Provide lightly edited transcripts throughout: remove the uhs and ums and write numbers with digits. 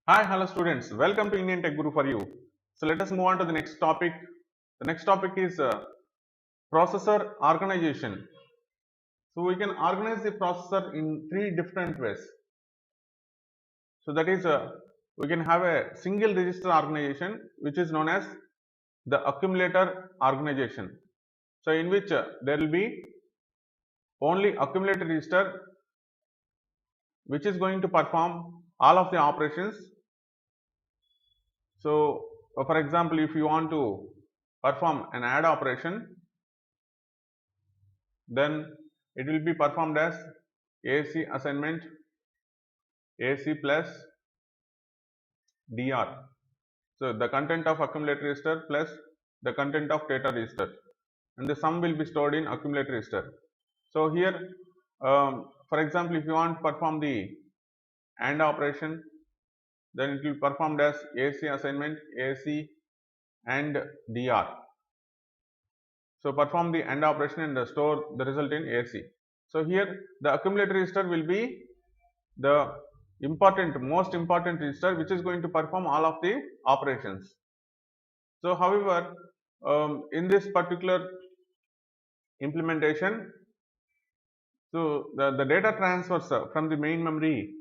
Hi, hello students. Welcome to Indian Tech Guru for you. So let us move on to the next topic. The next topic is processor organization. So we can organize the processor in three different ways. So that is, we can have a single register organization which is known as the accumulator organization. So in which there will be only accumulator register which is going to perform all of the operations. So for example, if you want to perform an add operation, then it will be performed as AC assignment AC plus DR. So the content of accumulator register plus the content of data register, and the sum will be stored in accumulator register. So here, for example, if you want to perform the AND operation, then it will be performed as AC assignment AC and DR. So perform the AND operation and store the result in AC. So here the accumulator register will be the most important register which is going to perform all of the operations. So however, in this particular implementation, so the data transfers from the main memory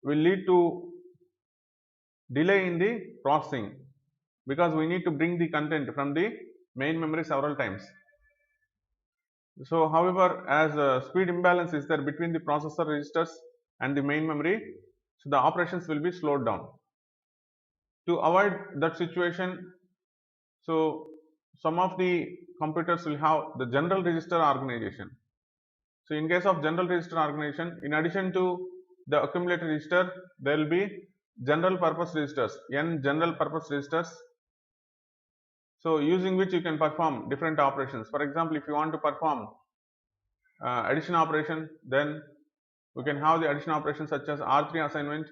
will lead to delay in the processing, because we need to bring the content from the main memory several times. So however, as speed imbalance is there between the processor registers and the main memory, so the operations will be slowed down. To avoid that situation, so some of the computers will have the general register organization. So in case of general register organization, in addition to the accumulator register, there will be general purpose registers, n general purpose registers, so using which you can perform different operations. For example, if you want to perform addition operation, then we can have the addition operation such as R3 assignment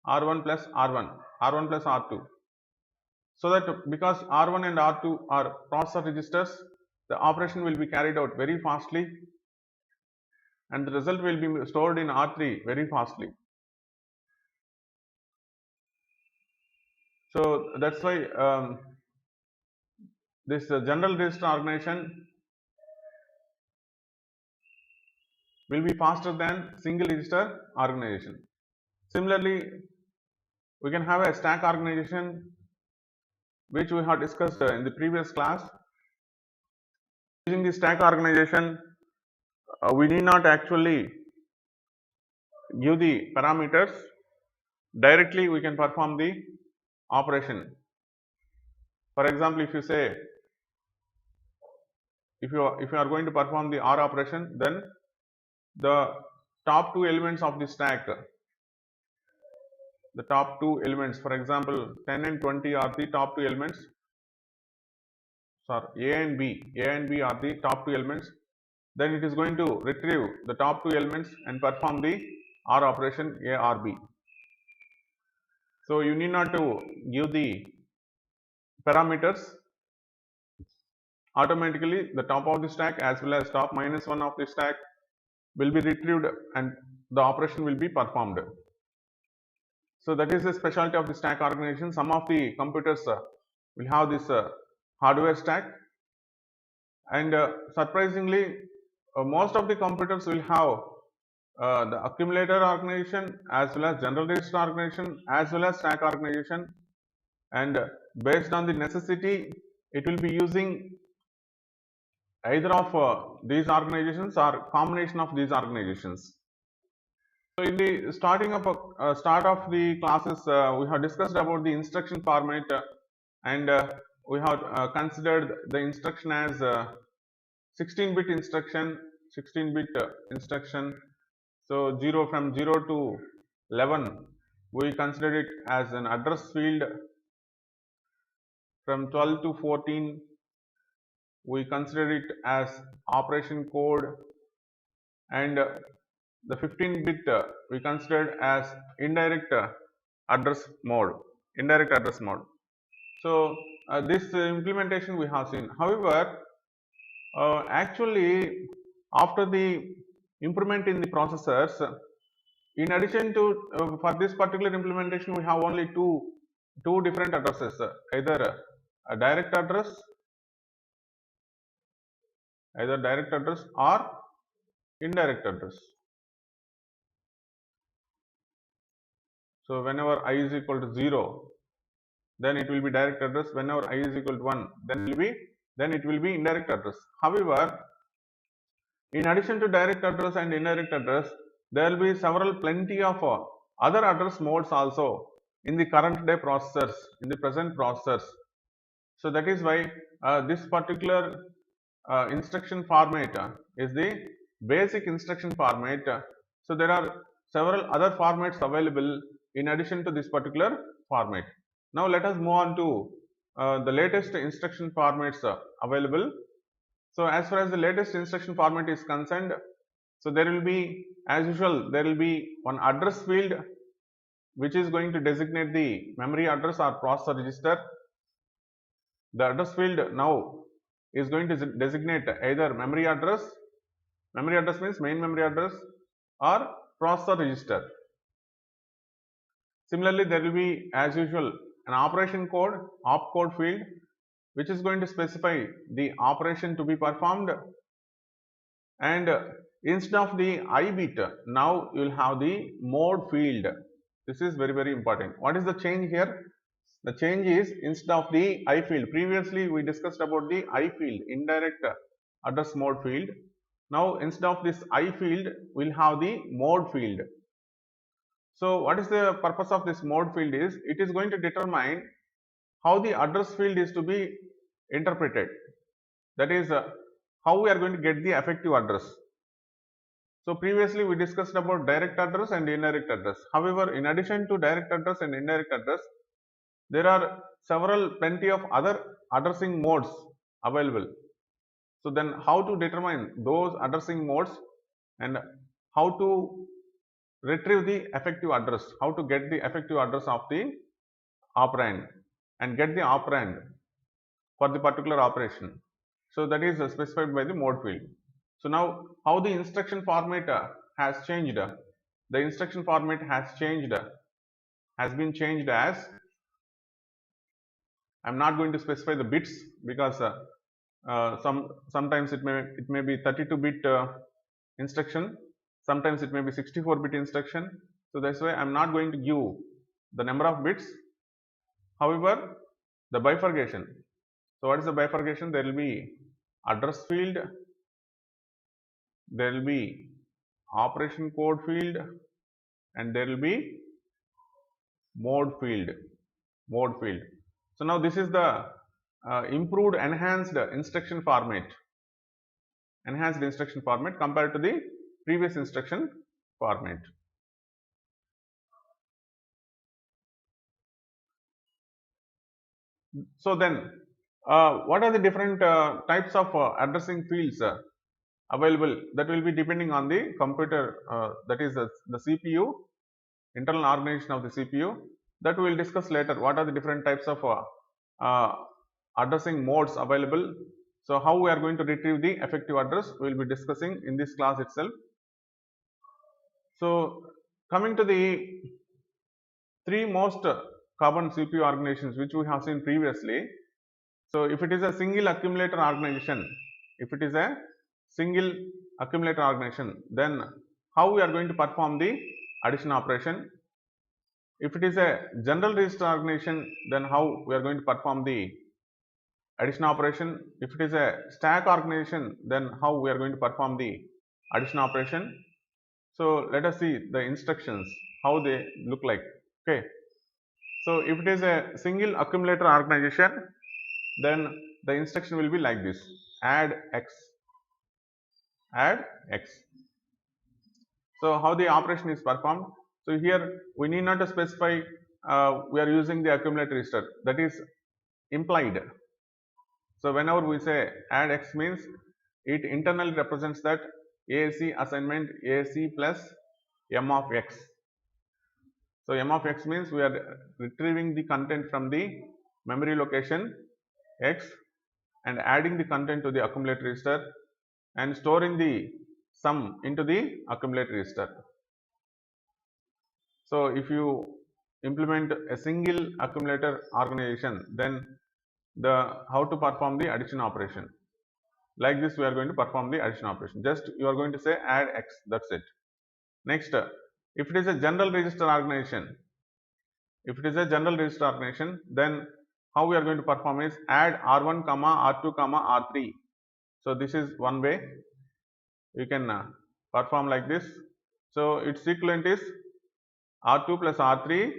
R1 plus R1, R1 plus R2. So that because R1 and R2 are processor registers, the operation will be carried out very fastly and the result will be stored in R3 very fastly. So that's why this general register organization will be faster than single register organization. Similarly, we can have a stack organization which we have discussed in the previous class. Using the stack organization, we need not actually give the parameters, directly we can perform the operation. For example, if you say, if you are going to perform the OR operation, then the top two elements of the stack, the top two elements, for example 10 and 20 are the top two elements, sorry, A and B are the top two elements, then it is going to retrieve the top two elements and perform the OR operation A or B. So you need not to give the parameters, automatically the top of the stack as well as top minus 1 of the stack will be retrieved and the operation will be performed. So that is the specialty of the stack organization. Some of the computers will have this hardware stack, and surprisingly most of the computers will have the accumulator organization as well as general register organization as well as stack organization, and based on the necessity it will be using either of these organizations or combination of these organizations. So in the start of the classes, we have discussed about the instruction format, and we have considered the instruction as 16-bit instruction, 16-bit instruction. So 0 from 0 to 11, we consider it as an address field. From 12 to 14, we consider it as operation code, and the 15-bit we considered as indirect address mode. So this implementation we have seen. However, actually after the improvement in the processors, in addition to for this particular implementation, we have only two different addresses, either a direct address or indirect address. So whenever I is equal to 0, then it will be direct address. Whenever I is equal to 1, then it will be indirect address. However, in addition to direct address and indirect address, there will be plenty of other address modes also in the current day processors, in the present processors. So that is why this particular instruction format is the basic instruction format. So there are several other formats available in addition to this particular format. Now let us move on to the latest instruction formats available. So as far as the latest instruction format is concerned, so there will be, as usual, there will be one address field which is going to designate the memory address or processor register. The address field now is going to designate either memory address means main memory address, or processor register. Similarly, there will be, as usual, an operation code, opcode field, which is going to specify the operation to be performed, and instead of the I bit, now you will have the mode field. This is very important. What is the change here? The change is, instead of the I field, previously we discussed about the I field, indirect address mode field. Now instead of this I field, we will have the mode field. So what is the purpose of this mode field is, it is going to determine how the address field is to be interpreted. That is how we are going to get the effective address. So previously we discussed about direct address and indirect address. However, in addition to direct address and indirect address, there are plenty of other addressing modes available. So then how to determine those addressing modes and how to retrieve the effective address, how to get the effective address of the operand and get the operand for the particular operation. So that is specified by the mode field. So now how the instruction format has changed. The instruction format has been changed as, I am not going to specify the bits because sometimes it may be 32-bit instruction, sometimes it may be 64-bit instruction. So that's why I am not going to give the number of bits. However, the bifurcation. So what is the bifurcation? There will be address field, there will be operation code field, and there will be mode field. So now this is the improved enhanced instruction format compared to the previous instruction format. So then what are the different types of addressing fields available? That will be depending on the computer, that is the CPU, internal organization of the CPU. That we will discuss later. What are the different types of addressing modes available? So how we are going to retrieve the effective address, we will be discussing in this class itself. So coming to the three most common CPU organizations which we have seen previously. So if it is a single accumulator organization, then how we are going to perform the addition operation? If it is a general register organization, then how we are going to perform the addition operation? If it is a stack organization, then how we are going to perform the addition operation? So let us see the instructions, how they look like. Okay. So if it is a single accumulator organization, then the instruction will be like this: add x. So how the operation is performed? So here we need not to specify we are using the accumulator register, that is implied. So whenever we say add x means it internally represents that AAC assignment AAC plus m of x. So m of x means we are retrieving the content from the memory location x and adding the content to the accumulator register and storing the sum into the accumulator register. So if you implement a single accumulator organization, then how to perform the addition operation. Like this we are going to perform the addition operation. Just you are going to say add x, that's it. Next, if it is a general register organization, then how we are going to perform is add r1 comma r2 comma r3. So this is one way you can perform like this. So its equivalent is r2 plus r3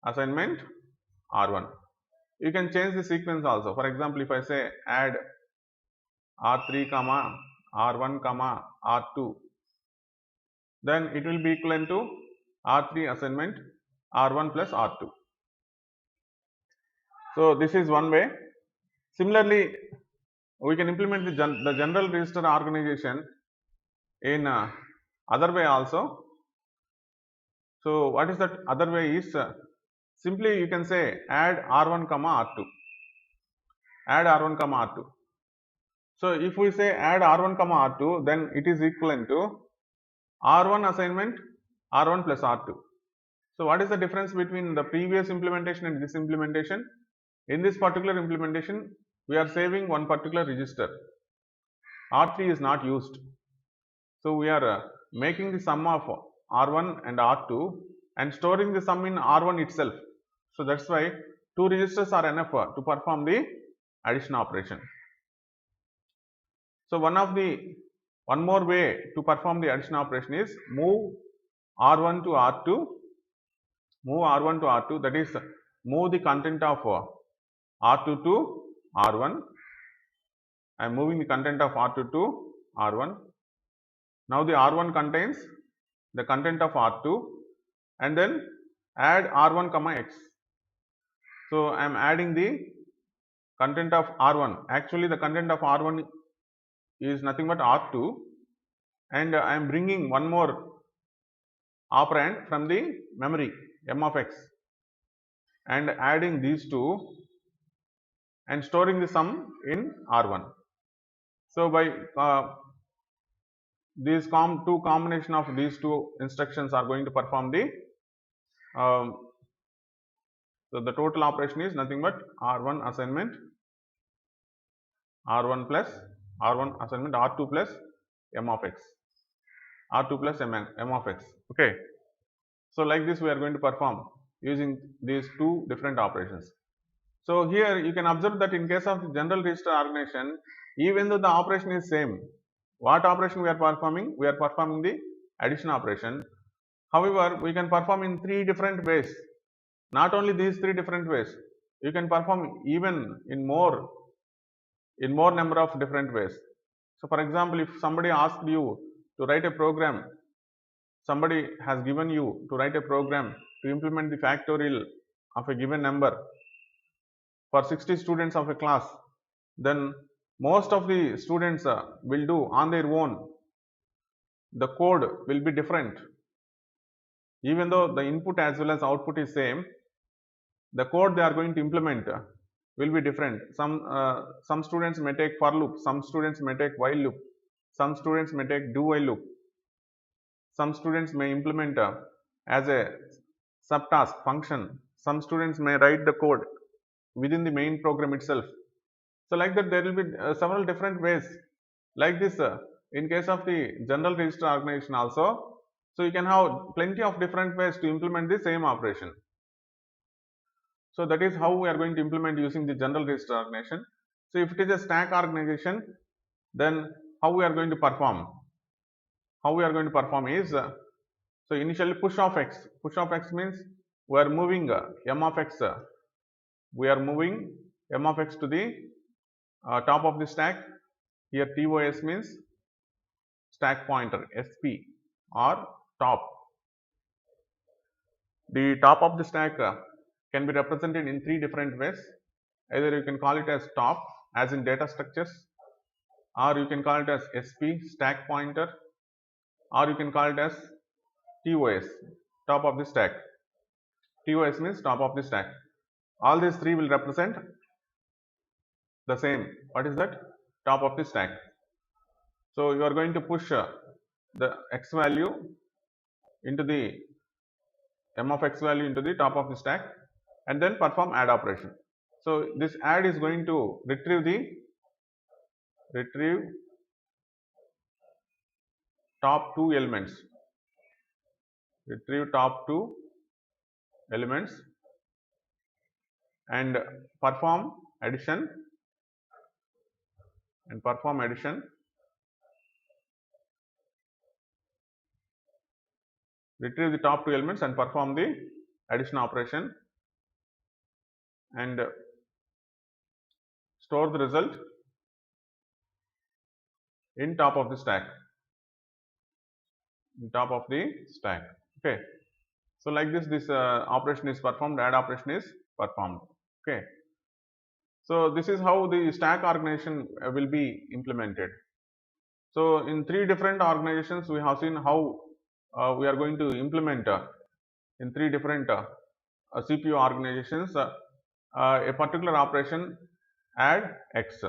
assignment r1. You can change the sequence also. For example, if I say add r3 comma r1 comma r2, then it will be equivalent to r3 assignment r1 plus r2. So this is one way. Similarly, we can implement the general register organization in other way also. So what is that other way is simply you can say add r1 comma r2. Add r1 comma r2. So if we say add r1 comma r2, then it is equivalent to r1 assignment r1 plus r2. So what is the difference between the previous implementation and this implementation? In this particular implementation, we are saving one particular register. R3 is not used. So we are making the sum of R1 and R2 and storing the sum in R1 itself. So that's why two registers are enough to perform the addition operation. So one more way to perform the addition operation is move R1 to R2. Move R1 to R2, that is move the content of R2 to R1. I am moving the content of R2 to R1. Now the R1 contains the content of R2 and then add R1 comma x. So I am adding the content of R1. Actually the content of R1 is nothing but R2, and I am bringing one more operand from the memory m of x and adding these two and storing the sum in R1. So by these two combination of these two instructions are going to perform the so the total operation is nothing but R1 assignment R1 plus R1 assignment R2 plus m of x, R2 plus m of x. Okay. So like this we are going to perform using these two different operations. So here you can observe that in case of the general register organization, even though the operation is same, what operation we are performing? We are performing the addition operation. However, we can perform in three different ways. Not only these three different ways, you can perform even in more number of different ways. So for example, if somebody asked you to write a program, somebody has given you to write a program to implement the factorial of a given number for 60 students of a class, then most of the students will do on their own. The code will be different. Even though the input as well as output is same, the code they are going to implement will be different. Some students may take for loop, some students may take while loop, some students may take do while loop, some students may implement as a subtask function, some students may write the code within the main program itself. So like that there will be several different ways. Like this in case of the general register organization also, so you can have plenty of different ways to implement the same operation. So that is how we are going to implement using the general register organization. So if it is a stack organization, then how we are going to perform? How we are going to perform is, so initially push of x. Push of x means we are moving m of x. We are moving m of x to the top of the stack. Here TOS means stack pointer, SP or top. The top of the stack can be represented in three different ways. Either you can call it as top, as in data structures, or you can call it as SP, stack pointer, or you can call it as TOS, top of the stack. TOS means top of the stack. All these three will represent the same. What is that? Top of the stack. So you are going to push the x value into the m of x value into the top of the stack and then perform add operation. So this add is going to retrieve top two elements, and perform addition retrieve the top two elements and perform the addition operation and store the result in top of the stack. Okay. So like this operation is performed, add operation is performed. Okay. So this is how the stack organization will be implemented. So in three different organizations we have seen how we are going to implement in three different CPU organizations a particular operation add x.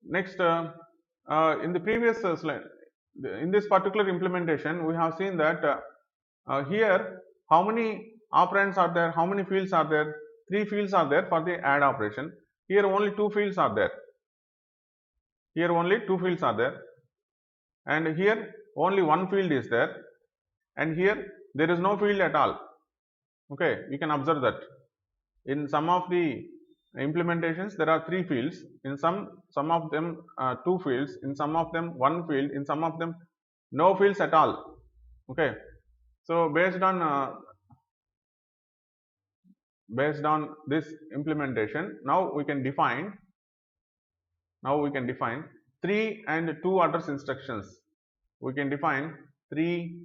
Next, in the previous slide, in this particular implementation, we have seen that here how many operands are there, how many fields are there? 3 fields are there for the add operation. Here only 2 fields are there. And here only one field is there, and here there is no field at all. Okay, you can observe that in some of the implementations there are 3 fields, in some of them 2 fields, in some of them 1 field, in some of them no fields at all. Okay, so based on this implementation, now we can define 3 and 2 address instructions. We can define 3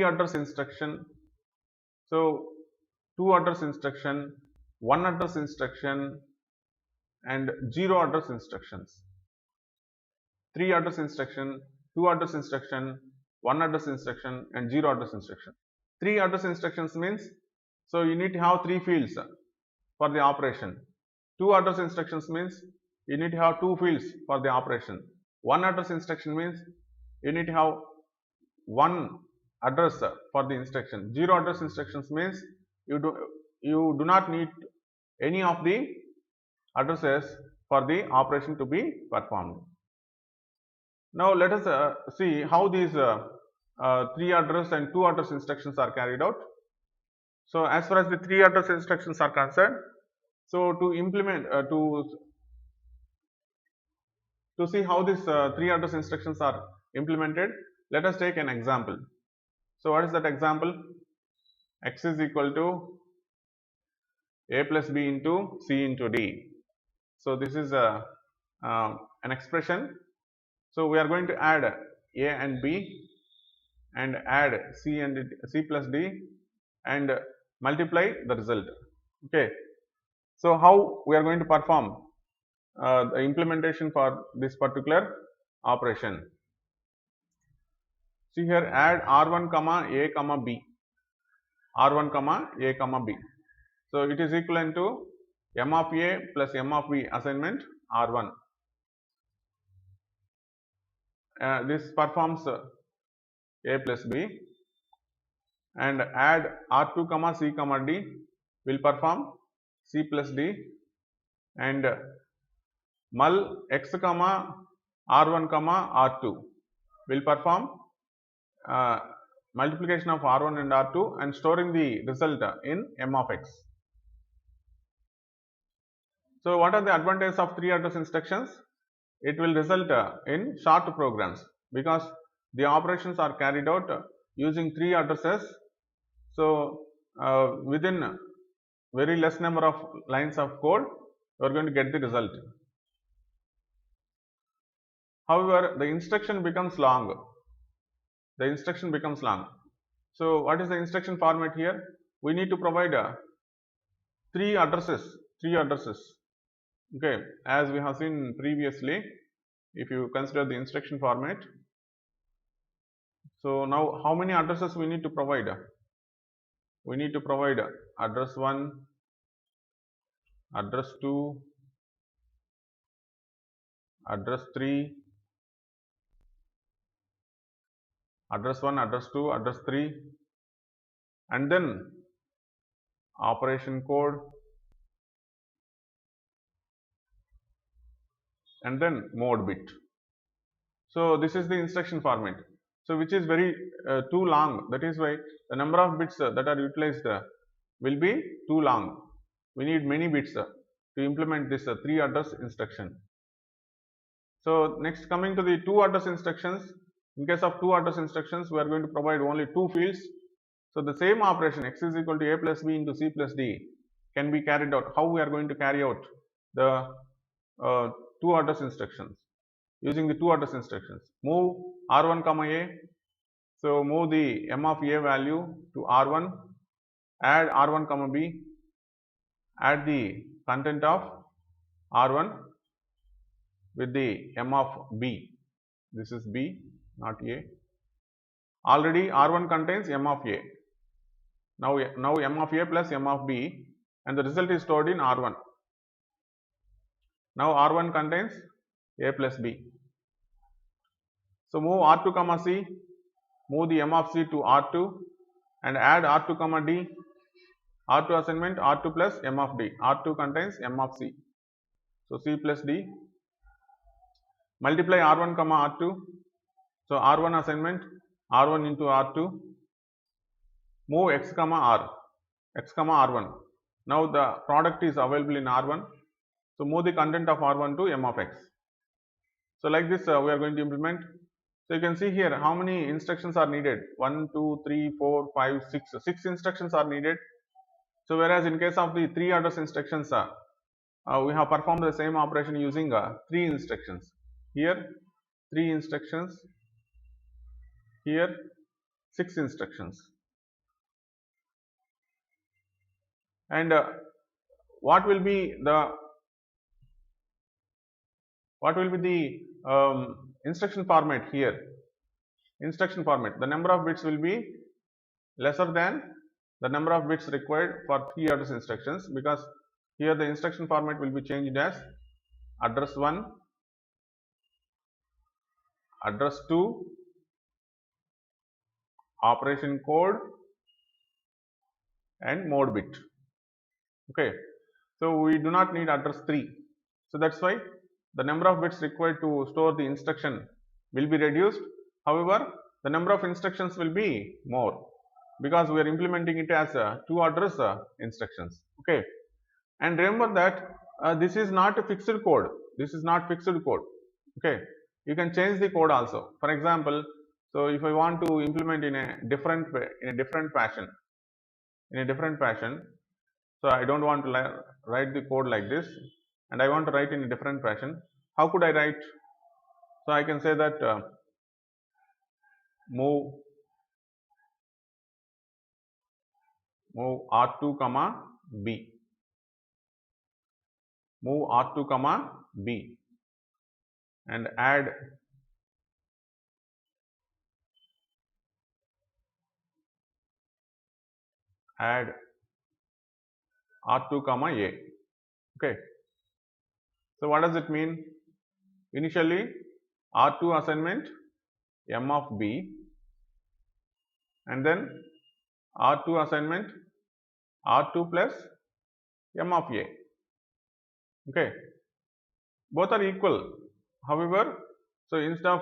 address instruction. So 2 address instruction, 1 address instruction and 0 address instructions. 3 address instruction, 2 address instruction, 1 address instruction and 0 address instruction. 3 address instructions means, so you need to have 3 fields for the operation. 2 address instructions means you need to have 2 fields for the operation. 1 address instruction means you need to have 1 address for the instruction. 0 address instructions means you do not need any of the addresses for the operation to be performed. Now let us see how these 3 address and 2 address instructions are carried out. So as far as the 3 address instructions are concerned, so to implement to see how these 3 address instructions are implemented, let us take an example. So what is that example? X is equal to a plus b into c into d. So this is an expression. So we are going to add a and b and add c plus d and multiply the result. Okay. So how we are going to perform the implementation for this particular operation? See here, add r1 comma a comma b, r1 comma a comma b. So it is equivalent to m of a plus m of b assignment r1. This performs a plus b, and add r2 comma c comma d will perform c plus d, and mul x comma r1 comma r2 will perform multiplication of r1 and r2 and storing the result in m of x. So what are the advantages of 3 address instructions? It will result in short programs because the operations are carried out using 3 addresses. So within very less number of lines of code you are going to get the result. However, the instruction becomes long. So what is the instruction format here? We need to provide 3 addresses. Okay, as we have seen previously, if you consider the instruction format. So now how many addresses we need to provide? We need to provide address 1, address 2, address 3, address 1, address 2, address 3, and then operation code, and then mode bit. So this is the instruction format. So which is very too long. That is why the number of bits that are utilized will be too long. We need many bits to implement this 3 address instruction. So next, coming to the 2 address instructions. In case of 2 address instructions, we are going to provide only 2 fields. So the same operation x is equal to a plus b into c plus d can be carried out. How we are going to carry out the 2 address instructions? Using the 2 address instructions. Move r1 comma a. So move the m of a value to r1. Add r1 comma b. Add the content of r1 with the m of b. This is b, not a. Already r1 contains m of a. Now m of a plus m of b, and the result is stored in r1. Now r1 contains a plus b. So move r2 comma c, move the m of c to r2 and add r2 comma d. R2 assignment r2 plus m of d. R2 contains m of c. So c plus d. Multiply r1 comma r2. So r1 assignment r1 into r2. Move x comma r, x comma r1. Now the product is available in r1. So move the content of r1 to m of x. So like this we are going to implement. So you can see here how many instructions are needed. 1, 2, 3, 4, 5, 6. 6 instructions are needed. So whereas in case of the 3 address instructions, we have performed the same operation using 3 instructions. Here 3 instructions. Here 6 instructions. And what will be the instruction format here? Instruction format. The number of bits will be lesser than the number of bits required for 3 address instructions, because here the instruction format will be changed as address 1, address 2, operation code, and mode bit. Okay. So we do not need address 3. So that's why the number of bits required to store the instruction will be reduced. However, the number of instructions will be more, because we are implementing it as 2 address instructions. Okay. And remember that this is not a fixed code. This is not fixed code. Okay. You can change the code also. For example, so if I want to implement in a different fashion, so I don't want to write the code like this, and I want to write in a different fashion. How could I write? So I can say that move r2 comma b. Move r2 comma b and add r2 comma a. Okay. So what does it mean? Initially r2 assignment m of b, and then r2 assignment r2 plus m of a. Okay. Both are equal. However, so instead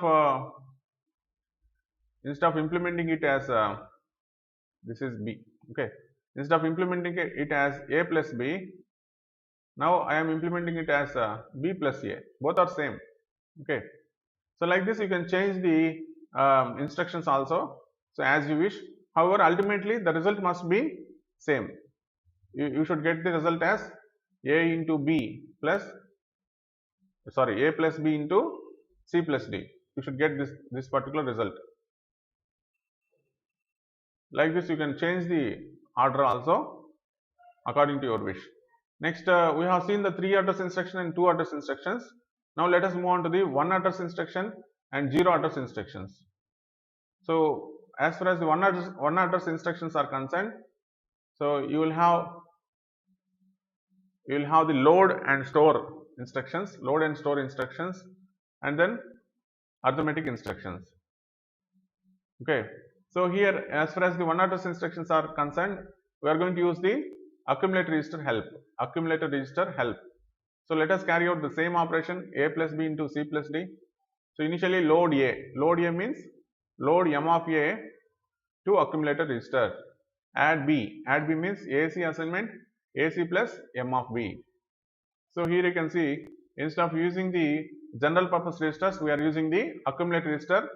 of implementing it as this is b. Okay. Instead of implementing it as a plus b, now I am implementing it as b plus a. Both are same. Okay. So like this you can change the instructions also, so as you wish. However, ultimately the result must be same. You should get the result as a into b plus, sorry, a plus b into c plus d. You should get this particular result. Like this you can change the order also according to your wish. Next, we have seen the 3 address instruction and 2 address instructions. Now let us move on to the 1 address instruction and 0 address instructions. So as far as the 1 address instructions are concerned, so you will have the load and store instructions, and then arithmetic instructions. Okay. So here, as far as the one address instructions are concerned, we are going to use the accumulator register help. Accumulator register help. So let us carry out the same operation a plus b into c plus d. So initially load a. Load a means load m of a to accumulator register. Add b. Add b means AC assignment AC plus m of b. So here you can see, instead of using the general purpose registers, we are using the accumulator register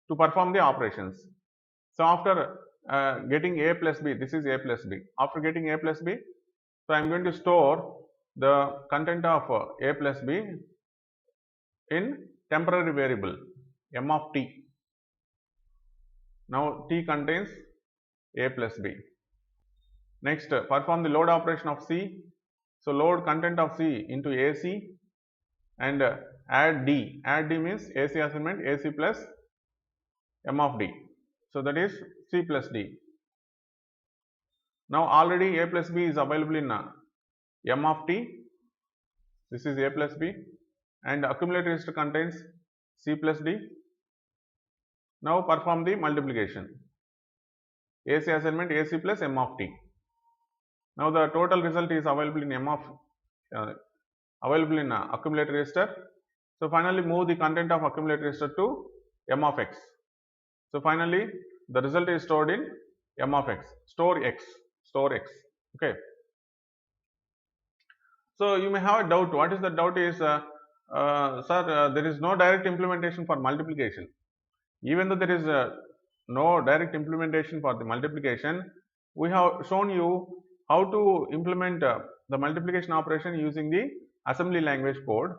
to perform the operations. So after getting a plus b, this is a plus b. After getting a plus b, so I am going to store the content of a plus b in temporary variable m of t. Now t contains a plus b. Next, perform the load operation of c. So load content of c into AC and add d. Add d means AC assignment AC plus m of d. So that is c plus d. Now already a plus b is available in m of t. This is a plus b, and accumulator register contains c plus d. Now perform the multiplication. AC assignment AC plus m of t. Now the total result is available in accumulator register. So finally move the content of accumulator register to m of x. So finally the result is stored in m of x. Store x. Okay. So you may have a doubt. What is the doubt is, sir, there is no direct implementation for multiplication. Even though there is no direct implementation for the multiplication, we have shown you how to implement the multiplication operation using the assembly language code.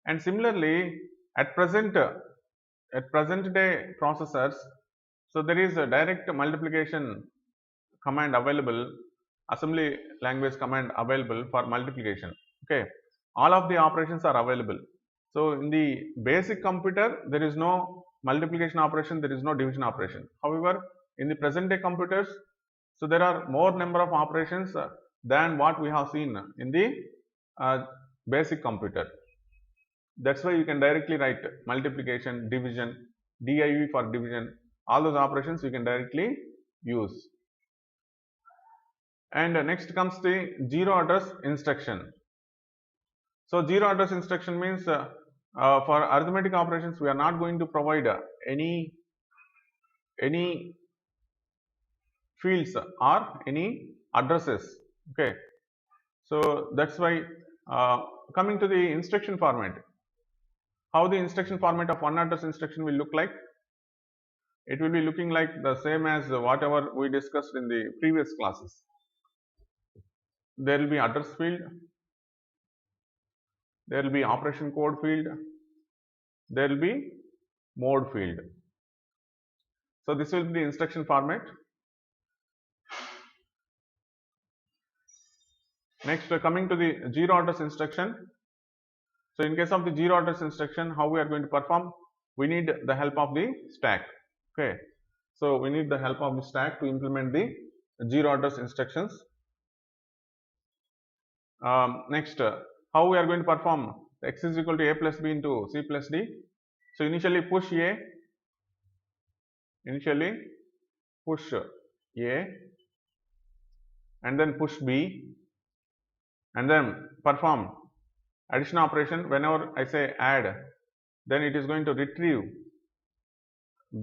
And similarly, at present day processors, so there is a direct multiplication command available, assembly language command available for multiplication. Okay, all of the operations are available. So in the basic computer, there is no multiplication operation, there is no division operation. However, in the present day computers, so there are more number of operations than what we have seen in the basic computer. That's why you can directly write multiplication, division, div for division, all those operations you can directly use. And next comes the zero address instruction. So zero address instruction means for arithmetic operations, we are not going to provide any fields or any addresses. Okay, so that's why coming to the instruction format, how the instruction format of one address instruction will look like. It will be looking like the same as whatever we discussed in the previous classes. There will be address field, there will be operation code field, there will be mode field. So this will be the instruction format. Next, coming to the zero address instruction. So in case of the zero address instruction, how we are going to perform? We need the help of the stack. Okay, so we need the help of the stack to implement the zero address instructions. Next, how we are going to perform x is equal to a plus b into c plus d. So initially push a, and then push b, and then perform addition operation. Whenever I say add, then it is going to retrieve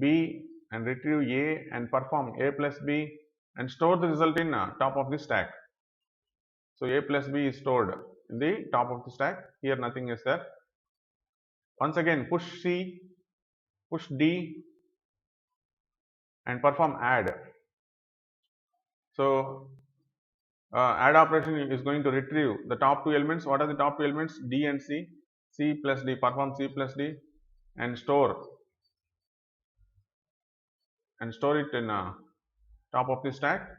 b and retrieve a and perform a plus b and store the result in top of the stack. So a plus b is stored in the top of the stack. Here nothing is there. Once again push c, push d and perform add. So add operation is going to retrieve the top two elements. What are the top two elements? D and c. C plus d, perform c plus d and store it in top of the stack.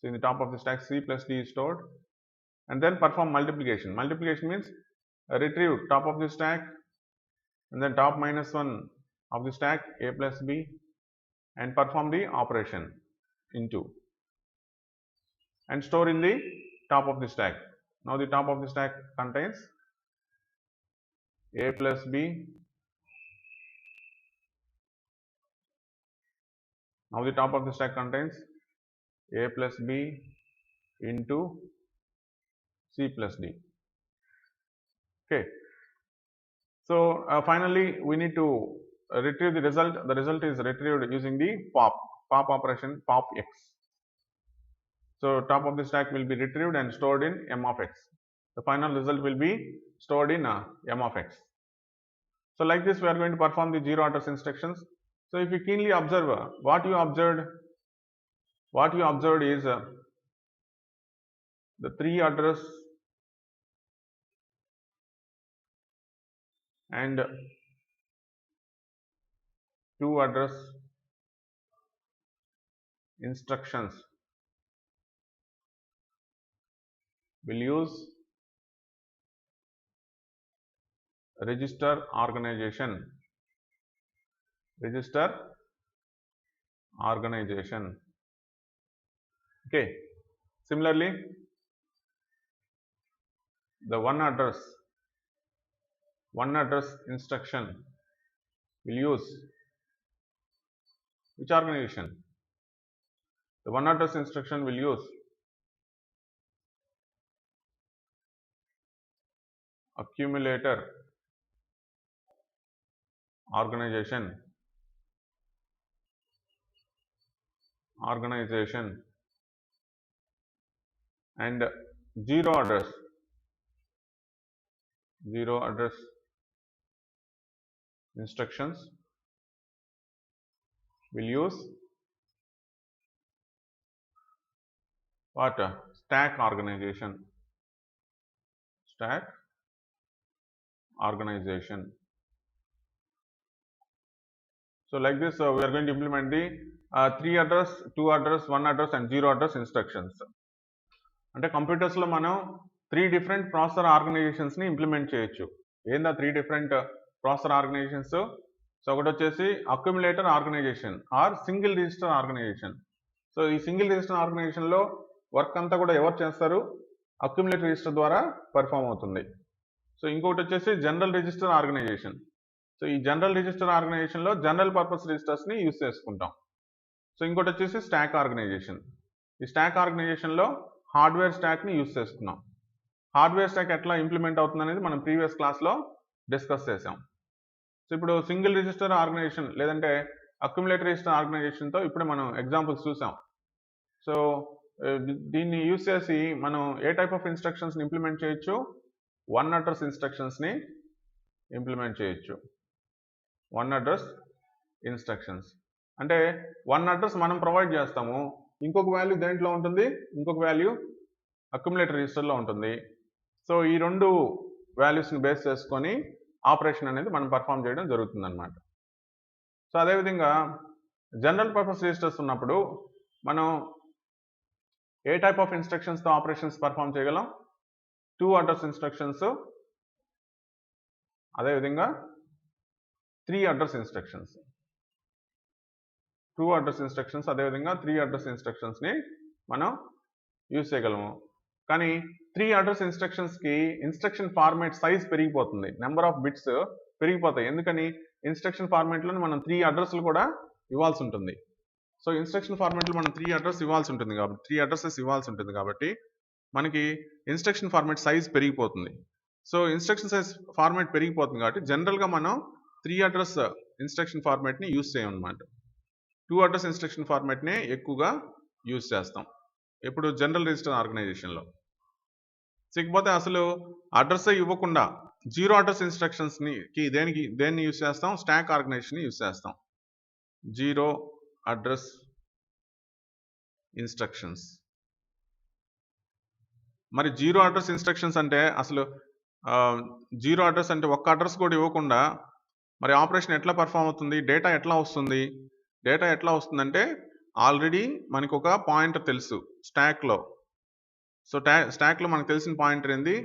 So in the top of the stack c plus d is stored, and then perform multiplication. Multiplication means retrieve top of the stack and then top minus 1 of the stack a plus b and perform the operation into and store in the top of the stack. Now the top of the stack contains a plus b Now the top of the stack contains A plus B into C plus D. Okay. So finally we need to retrieve the result. The result is retrieved using the pop operation, pop x. So top of the stack will be retrieved and stored in M of x. The final result will be stored in M of x. So like this we are going to perform the zero address instructions. So if you keenly observe, what you observed is the 3 address and 2 address instructions will use register organization. Okay. Similarly, the one address instruction will use which organization? The one address instruction will use accumulator organization. And zero address instructions will use what? Stack organization. So like this we are going to implement the 3 address, 2 address, 1 address and 0 address instructions. అంటే computers లో మనం 3 different processor organisations ని implement చేయొచ్చు. ఏందా 3 different processor organisations? So ఒకటి వచ్చేసి accumulator organisation or single register organisation. So ఈ single register organisation లో వర్క్ అంతా కూడా ఎవరు చేస్తారు? అక్యుములేటర్ రిజిస్టర్ ద్వారా పర్ఫామ్ అవుతుంది. సో ఇంకొకటి వచ్చేసి జనరల్ రిజిస్టర్ ఆర్గనైజేషన్. సో ఈ జనరల్ రిజిస్టర్ ఆర్గనైజేషన్ లో జనరల్ పర్పస్ రిజిస్టర్స్ ని యూజ్ చేసుకుంటాం. సో ఇంకోటి వచ్చేసి స్టాక్ ఆర్గనైజేషన్. ఈ స్టాక్ ఆర్గనైజేషన్ లో హార్డ్వేర్ స్టాక్ ని యూజ్ చేసుకున్నాం. హార్డ్వేర్ స్టాక్ ఎట్లా ఇంప్లిమెంట్ అవుతుంది అనేది మనం ప్రీవియస్ క్లాస్ లో డిస్కస్ చేసాం. సో ఇప్పుడు సింగిల్ రిజిస్టర్ ఆర్గనైజేషన్ లేదంటే అక్యుములేటర్ రిజిస్టర్ ఆర్గనైజేషన్ తో ఇప్పుడు మనం ఎగ్జాంపుల్స్ చూసాం. సో దీన్ని యూజ్ చేసి మనం ఏ టైప్ ఆఫ్ ఇన్స్ట్రక్షన్స్ ని ఇంప్లిమెంట్ చేయొచ్చు? వన్ అడ్రస్ ఇన్స్ట్రక్షన్స్ ని ఇంప్లిమెంట్ చేయొచ్చు. వన్ అడ్రస్ ఇన్స్ట్రక్షన్స్ అంటే వన్ అడ్రస్ మనం ప్రొవైడ్ చేస్తాము, ఇంకొక వాల్యూ దేంట్లో ఉంటుంది? ఇంకొక వాల్యూ అక్యుములేటర్ రిజిస్టర్లో ఉంటుంది. సో ఈ రెండు వాల్యూస్ని బేస్ చేసుకొని ఆపరేషన్ అనేది మనం పర్ఫామ్ చేయడం జరుగుతుంది అన్నమాట. సో అదేవిధంగా జనరల్ పర్పస్ రిజిస్టర్స్ ఉన్నప్పుడు మనం ఏ టైప్ ఆఫ్ ఇన్స్ట్రక్షన్స్తో ఆపరేషన్స్ పర్ఫామ్ చేయగలం? 2 అడ్రస్ ఇన్స్ట్రక్షన్స్, అదేవిధంగా 3 అడ్రస్ ఇన్స్ట్రక్షన్స్. 2 అడ్రస్ ఇన్స్ట్రక్షన్స్ అదేవిధంగా 3 అడ్రస్ ఇన్స్ట్రక్షన్స్ని మనం యూజ్ చేయగలము. కానీ 3 అడ్రస్ ఇన్స్ట్రక్షన్స్కి ఇన్స్ట్రక్షన్ ఫార్మాట్ సైజ్ పెరిగిపోతుంది, నెంబర్ ఆఫ్ బిట్స్ పెరిగిపోతాయి. ఎందుకని? ఇన్స్ట్రక్షన్ ఫార్మాట్లో మనం 3 అడ్రస్లు కూడా ఇవ్వాల్సి ఉంటుంది. సో ఇన్స్ట్రక్షన్ ఫార్మాట్లో మనం 3 అడ్రసెస్ ఇవ్వాల్సి ఉంటుంది కాబట్టి మనకి ఇన్స్ట్రక్షన్ ఫార్మాట్ సైజ్ పెరిగిపోతుంది. సో ఇన్స్ట్రక్షన్ సైజ్ ఫార్మాట్ పెరిగిపోతుంది కాబట్టి జనరల్గా మనం 3 అడ్రస్ ఇన్స్ట్రక్షన్ ఫార్మాట్ని యూజ్ చేయమన్నమాట. 2 అడ్రస్ ఇన్స్ట్రక్షన్ ఫార్మాట్నే ఎక్కువగా యూజ్ చేస్తాం ఎప్పుడు జనరల్ రిజిస్టర్ ఆర్గనైజేషన్లో. ఇకపోతే అసలు అడ్రస్ ఇవ్వకుండా 0 అడ్రస్ ఇన్స్ట్రక్షన్స్ని దేన్ని యూజ్ చేస్తాం? స్టాక్ ఆర్గనైజేషన్ యూజ్ చేస్తాం. 0 అడ్రస్ ఇన్స్ట్రక్షన్స్. మరి 0 అడ్రస్ ఇన్స్ట్రక్షన్స్ అంటే అసలు 0 అడ్రస్ అంటే ఒక్క అడ్రస్ కూడా ఇవ్వకుండా మరి ఆపరేషన్ ఎట్లా పర్ఫామ్ అవుతుంది? డేటా ఎట్లా వస్తుందంటే ఆల్రెడీ మనకు ఒక పాయింటర్ తెలుసు స్టాక్లో. సో స్టాక్లో మనకు తెలిసిన పాయింటర్ ఏంది?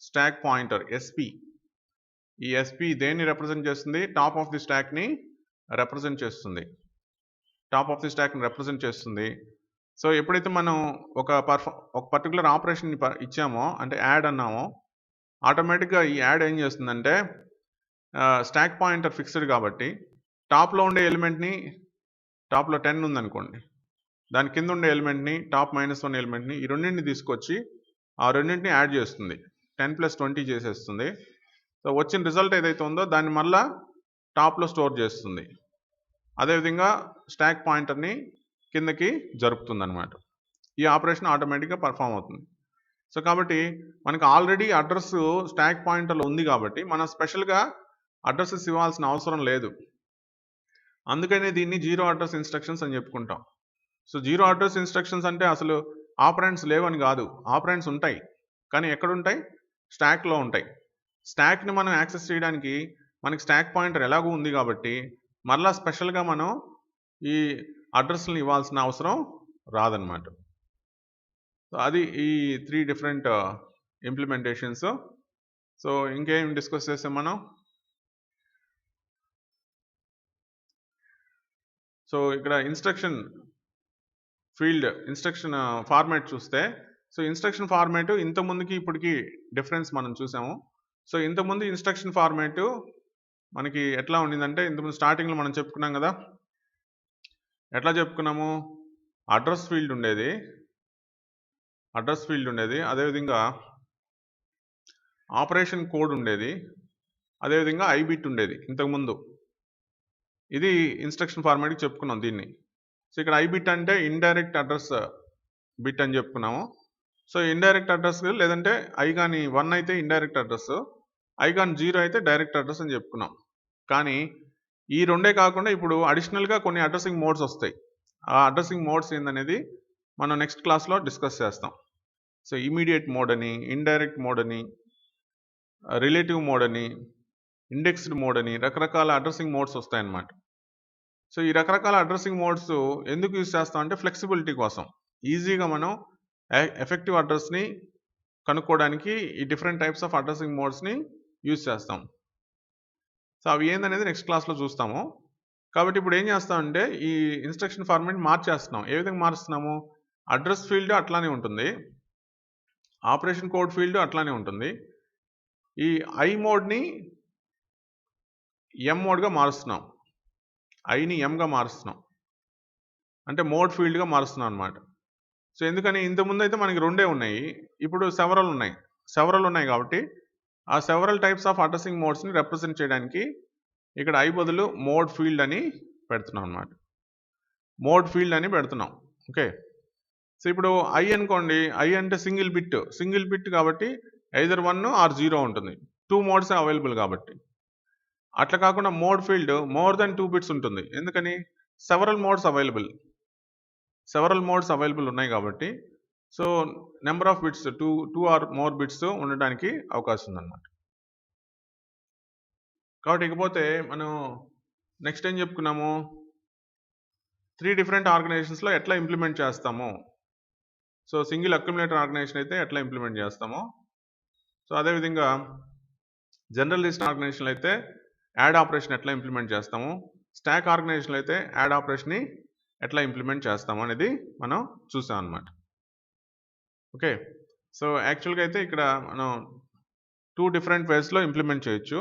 Stack pointer SP. ఈ ఎస్పీ దేన్ని రిప్రజెంట్ చేస్తుంది? టాప్ ఆఫ్ ది స్టాక్ని రిప్రజెంట్ చేస్తుంది. సో ఎప్పుడైతే మనం ఒక పర్టికులర్ ఆపరేషన్ ఇచ్చామో అంటే యాడ్ అన్నామో ఆటోమేటిక్గా ఈ యాడ్ ఏం చేస్తుందంటే స్టాక్ పాయింటర్ ఫిక్స్డ్ కాబట్టి టాప్లో ఉండే ఎలిమెంట్ని టాప్లో 10 ఉందనుకోండి, దాని కింద ఉండే ఎలిమెంట్ని టాప్ -1 ఎలిమెంట్ని ఈ రెండింటిని తీసుకొచ్చి ఆ రెండింటిని యాడ్ చేస్తుంది, 10 + 20 చేసేస్తుంది. సో వచ్చిన రిజల్ట్ ఏదైతే ఉందో దాన్ని మళ్ళా టాప్లో స్టోర్ చేస్తుంది. అదేవిధంగా స్టాక్ పాయింటర్ని కిందకి జరుపుతుంది అనమాట. ఈ ఆపరేషన్ ఆటోమేటిక్గా పర్ఫామ్ అవుతుంది. సో కాబట్టి మనకు ఆల్రెడీ అడ్రస్ స్టాక్ పాయింటర్లో ఉంది కాబట్టి మనం స్పెషల్గా అడ్రసెస్ ఇవ్వాల్సిన అవసరం లేదు. అందుకనే దీన్ని జీరో అడ్రస్ ఇన్స్ట్రక్షన్స్ అని చెప్పుకుంటాం. సో జీరో అడ్రస్ ఇన్స్ట్రక్షన్స్ అంటే అసలు ఆపరెంట్స్ లేవని కాదు, ఆపరెంట్స్ ఉంటాయి, కానీ ఎక్కడుంటాయి? స్టాక్లో ఉంటాయి. స్టాక్ని మనం యాక్సెస్ చేయడానికి మనకి స్టాక్ పాయింటర్ ఎలాగూ ఉంది కాబట్టి మరలా స్పెషల్గా మనం ఈ అడ్రస్ని ఇవ్వాల్సిన అవసరం రాదన్నమాట. సో అది ఈ 3 డిఫరెంట్ ఇంప్లిమెంటేషన్స్. సో ఇంకేం డిస్కస్ చేసాం మనం? సో ఇక్కడ ఇన్స్ట్రక్షన్ ఫీల్డ్ ఇన్స్ట్రక్షన్ ఫార్మాట్ చూస్తే, సో ఇన్స్ట్రక్షన్ ఫార్మాట్ ఇంతకుముందుకి ఇప్పటికి డిఫరెన్స్ మనం చూసాము. సో ఇంతకుముందు ఇన్స్ట్రక్షన్ ఫార్మాట్ మనకి ఎట్లా ఉండిందంటే, ఇంతకుముందు స్టార్టింగ్లో మనం చెప్పుకున్నాం కదా, ఎట్లా చెప్పుకున్నాము? అడ్రస్ ఫీల్డ్ ఉండేది, అదేవిధంగా ఆపరేషన్ కోడ్ ఉండేది, అదేవిధంగా ఐ బిట్ ఉండేది ఇంతకుముందు. ఇది ఇన్స్ట్రక్షన్ ఫార్మాట్కి చెప్పుకున్నాం దీన్ని. సో ఇక్కడ ఐ బిట్ అంటే ఇండైరెక్ట్ అడ్రస్ బిట్ అని చెప్పుకున్నాము. సో ఇండైరెక్ట్ అడ్రస్ లేదంటే ఐ కానీ 1 అయితే ఇండైరెక్ట్ అడ్రస్, ఐ కానీ 0 అయితే డైరెక్ట్ అడ్రస్ అని చెప్పుకున్నాం. కానీ ఈ రెండే కాకుండా ఇప్పుడు అడిషనల్గా కొన్ని అడ్రసింగ్ మోడ్స్ వస్తాయి. ఆ అడ్రసింగ్ మోడ్స్ ఏందనేది మనం నెక్స్ట్ క్లాస్లో డిస్కస్ చేస్తాం. సో ఇమీడియట్ మోడ్ అని, ఇండైరెక్ట్ మోడ్ అని, రిలేటివ్ మోడ్ అని, ఇండెక్స్డ్ మోడ్ అని రకరకాల అడ్రసింగ్ మోడ్స్ వస్తాయన్నమాట. సో ఈ రకరకాల అడ్రసింగ్ మోడ్స్ ఎందుకు యూజ్ చేస్తాం అంటే ఫ్లెక్సిబిలిటీ కోసం. ఈజీగా మనం ఎఫెక్టివ్ అడ్రస్ని కనుక్కోవడానికి ఈ డిఫరెంట్ టైప్స్ ఆఫ్ అడ్రసింగ్ మోడ్స్ని యూజ్ చేస్తాం. సో అవి ఏందనేది నెక్స్ట్ క్లాస్లో చూస్తాము. కాబట్టి ఇప్పుడు ఏం చేస్తామంటే ఈ ఇన్స్ట్రక్షన్ ఫార్మాట్ మార్చేస్తున్నాం. ఏ విధంగా మారుస్తున్నాము? అడ్రస్ ఫీల్డ్ అట్లానే ఉంటుంది, ఆపరేషన్ కోడ్ ఫీల్డ్ అట్లానే ఉంటుంది. ఈ ఐ మోడ్ని ఎం మోడ్గా మారుస్తున్నాం, ఐని ఎంగా మారుస్తున్నాం, అంటే మోడ్ ఫీల్డ్గా మారుస్తున్నాం అనమాట. సో ఎందుకని? ఇంతకుముందు అయితే మనకి రెండే ఉన్నాయి, ఇప్పుడు సెవరల్ ఉన్నాయి కాబట్టి ఆ సెవరల్ టైప్స్ ఆఫ్ అడ్రసింగ్ మోడ్స్ని రిప్రజెంట్ చేయడానికి ఇక్కడ ఐ బదులు మోడ్ ఫీల్డ్ అని పెడుతున్నాం అనమాట. మోడ్ ఫీల్డ్ అని పెడుతున్నాం. ఓకే. సో ఇప్పుడు ఐ అనుకోండి, ఐ అంటే సింగిల్ బిట్ కాబట్టి ఐదర్ 1 ఆర్ 0 ఉంటుంది. 2 మోడ్స్ అవైలబుల్ కాబట్టి. అట్లా కాకుండా mode field more than 2 bits ఉంటుంది. ఎందుకని? సెవరల్ మోడ్స్ అవైలబుల్ ఉన్నాయి కాబట్టి. So number of bits 2 or more bits ఉండడానికి అవకాశం ఉందన్నమాట. కాబట్టి ఇకపోతే మనం నెక్స్ట్ ఏం చెప్పుకున్నాము? 3 డిఫరెంట్ ఆర్గనైజేషన్స్లో ఎట్లా ఇంప్లిమెంట్ చేస్తాము. సో సింగిల్ అక్యుములేటర్ ఆర్గనైజేషన్ అయితే ఎట్లా ఇంప్లిమెంట్ చేస్తాము. సో అదేవిధంగా జనరల్ లిస్ట్ ఆర్గనైజేషన్లో అయితే యాడ్ ఆపరేషన్ ఎట్లా ఇంప్లిమెంట్ చేస్తాము, స్టాక్ ఆర్గనైజేషన్లో అయితే యాడ్ ఆపరేషన్ని ఎట్లా ఇంప్లిమెంట్ చేస్తాము అనేది మనం చూసాం అన్నమాట. ఓకే. సో యాక్చువల్గా అయితే ఇక్కడ మనం 2 డిఫరెంట్ వేస్లో ఇంప్లిమెంట్ చేయొచ్చు.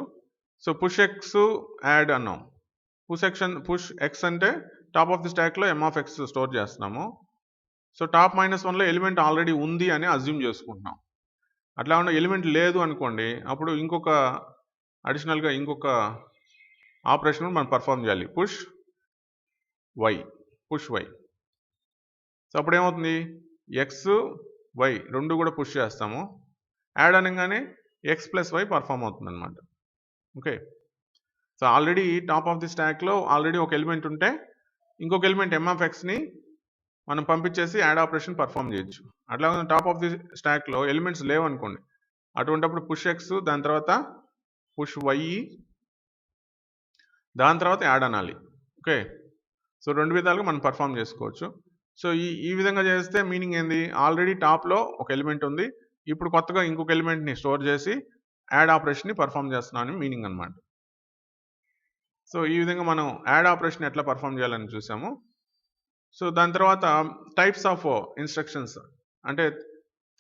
సో పుష్ ఎక్స్ యాడ్ అన్నాం. పుష్ ఎక్స్ అంటే టాప్ ఆఫ్ ది స్టాక్లో ఎమ్ ఆఫ్ ఎక్స్ స్టోర్ చేస్తున్నాము. సో టాప్ -1లో ఎలిమెంట్ ఆల్రెడీ ఉంది అని అజ్యూమ్ చేసుకుంటున్నాం. అట్లా ఉన్న ఎలిమెంట్ లేదు అనుకోండి, అప్పుడు అడిషనల్గా ఇంకొక ఆపరేషన్ మనం పర్ఫామ్ చేయాలి, పుష్ వై. సో అప్పుడు ఏమవుతుంది? ఎక్స్ వై రెండు కూడా పుష్ చేస్తాము. యాడ్ అనగానే ఎక్స్ ప్లస్ వై పర్ఫామ్ అవుతుంది అనమాట. Okay. So already top of the స్టాక్లో ఆల్రెడీ ఒక ఎలిమెంట్ ఉంటే ఇంకొక ఎలిమెంట్ ఎమ్ ఆఫ్ ఎక్స్ని మనం పంపించేసి యాడ్ ఆపరేషన్ పర్ఫామ్ చేయొచ్చు. అట్లా టాప్ ఆఫ్ ది స్టాక్లో ఎలిమెంట్స్ లేవనుకోండి, అటువంటిప్పుడు పుష్ ఎక్స్, దాని తర్వాత పుష్ వై, దాని తర్వాత యాడ్ అనాలి. ఓకే. సో 2 విధాలుగా మనం పర్ఫామ్ చేసుకోవచ్చు. సో ఈ విధంగా చేస్తే మీనింగ్ ఏంది? ఆల్రెడీ టాప్లో ఒక ఎలిమెంట్ ఉంది, ఇప్పుడు కొత్తగా ఇంకొక ఎలిమెంట్ని స్టోర్ చేసి యాడ్ ఆపరేషన్ని పర్ఫామ్ చేస్తున్నాం అని మీనింగ్ అనమాట. సో ఈ విధంగా మనం యాడ్ ఆపరేషన్ ఎట్లా పర్ఫామ్ చేయాలని చూసాము. సో దాని తర్వాత టైప్స్ ఆఫ్ ఇన్స్ట్రక్షన్స్ అంటే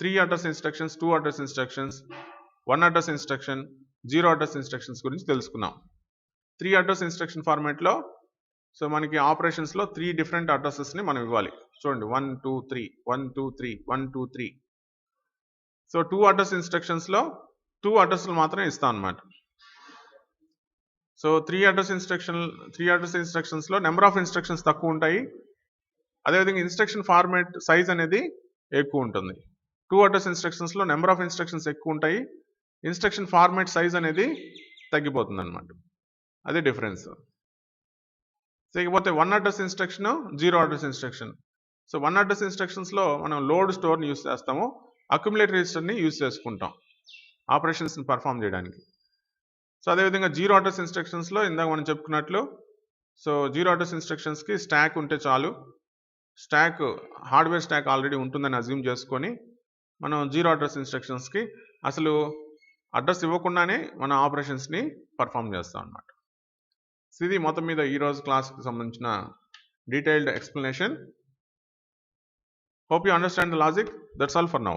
3 address instructions, 2 address instructions, 1 address instruction, 0 address instructions గురించి తెలుసుకున్నాం. 3 అడ్రస్ ఇన్స్ట్రక్షన్ ఫార్మాట్లో సో మనకి ఆపరేషన్స్లో 3 డిఫరెంట్ అడ్రసెస్ని మనం ఇవ్వాలి. చూడండి 1 2 3 1 2 3 1 2 3. సో 2 అడ్రస్ ఇన్స్ట్రక్షన్స్లో 2 అడ్రస్లు మాత్రమే ఇస్తాం అన్నమాట. సో 3 అడ్రస్ ఇన్స్ట్రక్షన్స్లో నెంబర్ ఆఫ్ ఇన్స్ట్రక్షన్స్ తక్కువ ఉంటాయి, అదేవిధంగా ఇన్స్ట్రక్షన్ ఫార్మాట్ సైజ్ అనేది ఎక్కువ ఉంటుంది. 2 అడ్రస్ ఇన్స్ట్రక్షన్స్లో నెంబర్ ఆఫ్ ఇన్స్ట్రక్షన్స్ ఎక్కువ ఉంటాయి, ఇన్స్ట్రక్షన్ ఫార్మాట్ సైజ్ అనేది తగ్గిపోతుంది అనమాట. అదే డిఫరెన్స్. సో ఇకపోతే 1 address instruction, 0 address instruction. So 1 address ఇన్స్ట్రక్షన్స్లో మనం లోడ్ స్టోర్ని యూస్ చేస్తాము, అక్యుములేటర్ రిజిస్టర్ని యూస్ చేసుకుంటాం ఆపరేషన్స్ని పర్ఫామ్ చేయడానికి. సో అదేవిధంగా 0 అడ్రస్ ఇన్స్ట్రక్షన్స్లో ఇందాక మనం చెప్పుకున్నట్లు, సో 0 అడ్రస్ ఇన్స్ట్రక్షన్స్కి స్టాక్ ఉంటే చాలు, స్టాక్ హార్డ్వేర్ స్టాక్ ఆల్రెడీ ఉంటుందని అజ్యూమ్ చేసుకొని మనం 0 అడ్రస్ ఇన్స్ట్రక్షన్స్కి అసలు అడ్రస్ ఇవ్వకుండానే మన ఆపరేషన్స్ని పర్ఫామ్ చేస్తాం అన్నమాట. సో ఇది మొత్తం మీద ఈరోజు క్లాస్కి సంబంధించిన detailed explanation. Hope you understand the logic. That's all for now.